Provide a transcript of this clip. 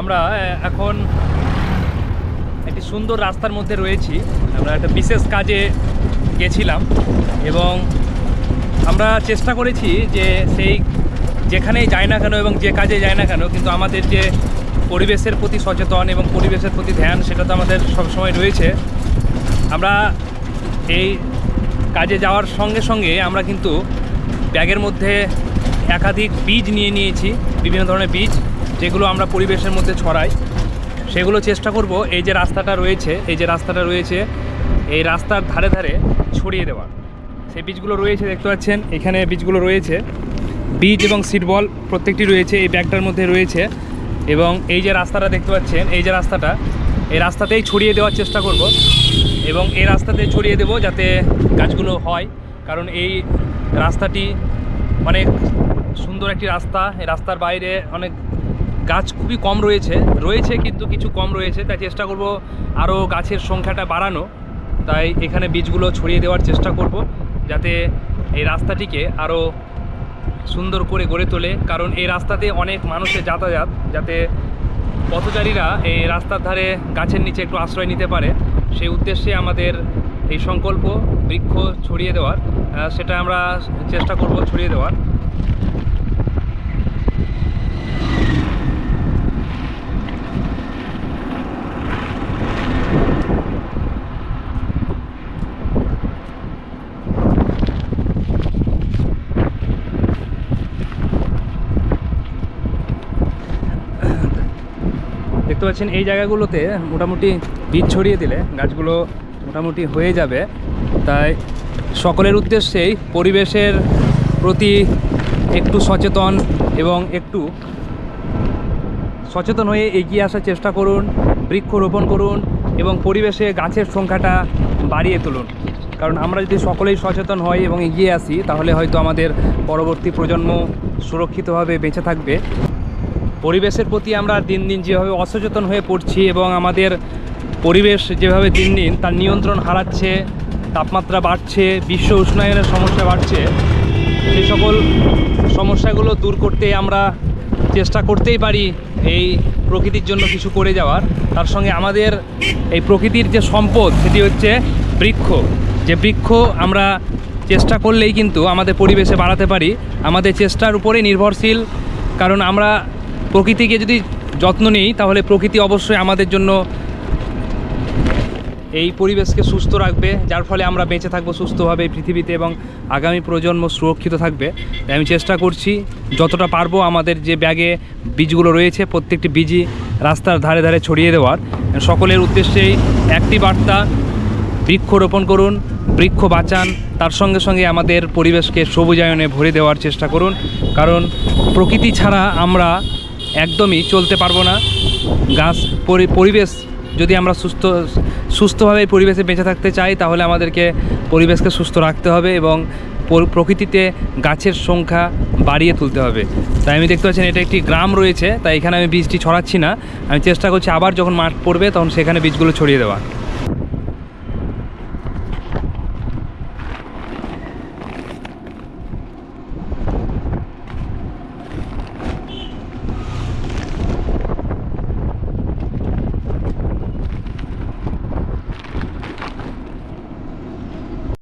আমরা এখন একটি সুন্দর রাস্তার মধ্যে রয়েছি। আমরা একটা বিশেষ কাজে গেছিলাম এবং আমরা চেষ্টা করেছি যে সেই যেখানেই যাই না কেন এবং যে কাজে যাই না কেন, কিন্তু আমাদের যে পরিবেশের প্রতি সচেতন এবং পরিবেশের প্রতি ধ্যান, সেটা তো আমাদের সবসময় রয়েছে। আমরা এই কাজে যাওয়ার সঙ্গে সঙ্গে আমরা কিন্তু ব্যাগের মধ্যে একাধিক বীজ নিয়ে নিয়েছি, বিভিন্ন ধরনের বীজ, যেগুলো আমরা পরিবেশের মধ্যে ছড়াই। সেগুলো চেষ্টা করব এই যে রাস্তাটা রয়েছে, এই রাস্তার ধারে ধারে ছড়িয়ে দেওয়ার। সেই বীজগুলো রয়েছে, দেখতে পাচ্ছেন এখানে বীজগুলো রয়েছে, বীজ এবং সিড বল প্রত্যেকটি রয়েছে এই ব্যাগটার মধ্যে রয়েছে। এবং এই যে রাস্তাটা দেখতে পাচ্ছেন, এই যে রাস্তাটা, এই রাস্তাতেই ছড়িয়ে দেওয়ার চেষ্টা করব এবং এই রাস্তাতে ছড়িয়ে দেব যাতে গাছগুলো হয়। কারণ এই রাস্তাটি অনেক সুন্দর একটি রাস্তা। এই রাস্তার বাইরে অনেক গাছ খুবই কম রয়েছে কিন্তু কিছু কম রয়েছে, তাই চেষ্টা করব আরও গাছের সংখ্যাটা বাড়ানো। তাই এখানে বীজগুলো ছড়িয়ে দেওয়ার চেষ্টা করব যাতে এই রাস্তাটিকে আরও সুন্দর করে গড়ে তোলে। কারণ এই রাস্তাতে অনেক মানুষের যাতায়াত, যাতে পথচারীরা এই রাস্তার ধারে গাছের নিচে একটু আশ্রয় নিতে পারে, সেই উদ্দেশ্যে আমাদের এই সংকল্প বৃক্ষ ছড়িয়ে দেওয়ার, সেটা আমরা চেষ্টা করব ছড়িয়ে দেওয়ার। দেখতে পাচ্ছেন এই জায়গাগুলোতে মোটামুটি বীজ ছড়িয়ে দিলে গাছগুলো মোটামুটি হয়ে যাবে। তাই সকলের উদ্দেশ্যেই পরিবেশের প্রতি একটু সচেতন এবং একটু সচেতন হয়ে এগিয়ে আসার চেষ্টা করুন, বৃক্ষরোপণ করুন এবং পরিবেশে গাছের সংখ্যাটা বাড়িয়ে তুলুন। কারণ আমরা যদি সকলেই সচেতন হই এবং এগিয়ে আসি, তাহলে হয়তো আমাদের পরবর্তী প্রজন্ম সুরক্ষিতভাবে বেঁচে থাকবে। পরিবেশের প্রতি আমরা দিন দিন যেভাবে অসচেতন হয়ে পড়ছি এবং আমাদের পরিবেশ যেভাবে দিন দিন তার নিয়ন্ত্রণ হারাচ্ছে, তাপমাত্রা বাড়ছে, বিশ্ব উষ্ণায়নের সমস্যা বাড়ছে, সেই সকল সমস্যাগুলো দূর করতে আমরা চেষ্টা করতেই পারি এই প্রকৃতির জন্য কিছু করে যাওয়ার। তার সঙ্গে আমাদের এই প্রকৃতির যে সম্পদ, সেটি হচ্ছে বৃক্ষ। যে বৃক্ষ আমরা চেষ্টা করলেই কিন্তু আমাদের পরিবেশে বাড়াতে পারি, আমাদের চেষ্টার উপরেই নির্ভরশীল। কারণ আমরা প্রকৃতিকে যদি যত্ন নিই, তাহলে প্রকৃতি অবশ্যই আমাদের জন্য এই পরিবেশকে সুস্থ রাখবে, যার ফলে আমরা বেঁচে থাকবো সুস্থভাবে পৃথিবীতে এবং আগামী প্রজন্ম সুরক্ষিত থাকবে। তাই আমি চেষ্টা করছি যতটা পারবো আমাদের যে ব্যাগে বীজগুলো রয়েছে, প্রত্যেকটি বীজই রাস্তার ধারে ধারে ছড়িয়ে দেওয়ার। সকলের উদ্দেশ্যেই একটি বার্তা, বৃক্ষরোপণ করুন, বৃক্ষ বাঁচান, তার সঙ্গে সঙ্গে আমাদের পরিবেশকে সবুজায়নে ভরে দেওয়ার চেষ্টা করুন। কারণ প্রকৃতি ছাড়া আমরা একদমই চলতে পারবো না। পরিবেশ যদি আমরা সুস্থভাবে পরিবেশে বেঁচে থাকতে চাই, তাহলে আমাদেরকে পরিবেশকে সুস্থ রাখতে হবে এবং প্রকৃতিতে গাছের সংখ্যা বাড়িয়ে তুলতে হবে। তাই আমি দেখতে পাচ্ছেন এটা একটি গ্রাম রয়েছে, তাই এখানে আমি বীজটি ছড়াচ্ছি না, আমি চেষ্টা করছি আবার যখন মাঠ পড়বে তখন সেখানে বীজগুলো ছড়িয়ে দেওয়া।